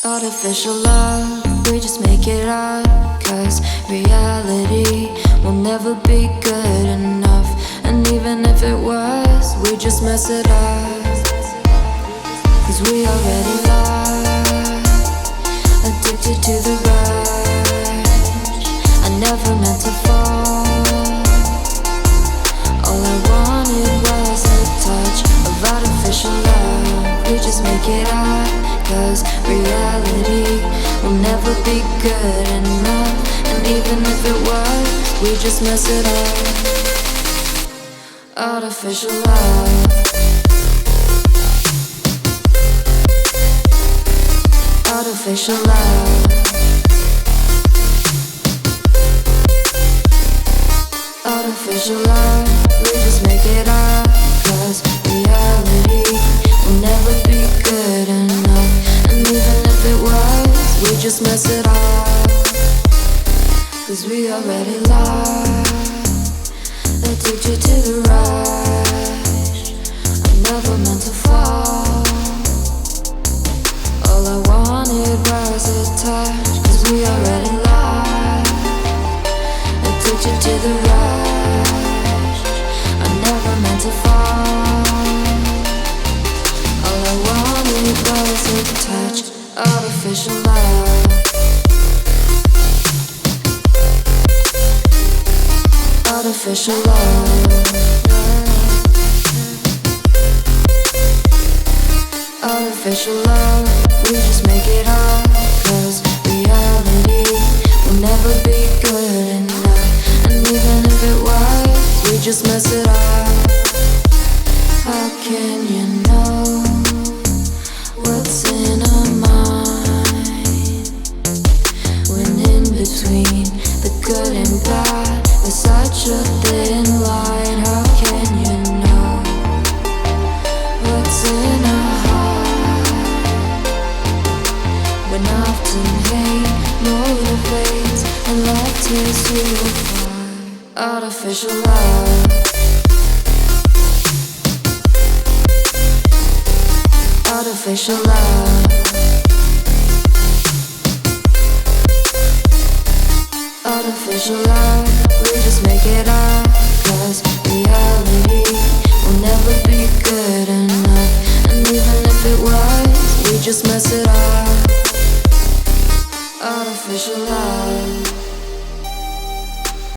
Artificial love, we just make it up. Cause reality will never be good enough. And even if it was, we just mess it up. Cause we already lost, addicted to the rush. I never meant to fall. All I wanted was a touch of artificial love. We just make it up. Cause reality will never be good enough. And even if it was, we just mess it up. Artificial love. Artificial love. Artificial love. We just make it up. Cause reality will never be good enough. And even if it was, we just mess it up. Cause we already lost, addicted to the rush. I never meant to fall. All I wanted was a touch. Cause we already lost, addicted to the rush. I never meant to fall. All I wanted was a touch. Artificial love. Artificial love. Artificial love. We just make it up. Cause reality will never be good enough. And even if it was, we just mess it up. How can you know what's in our mind when in between the good and bad there's such a thin line? How can you know what's in our heart when often hate motivates and love tears you apart? Artificial love. Artificial love. Artificial love. We just make it up.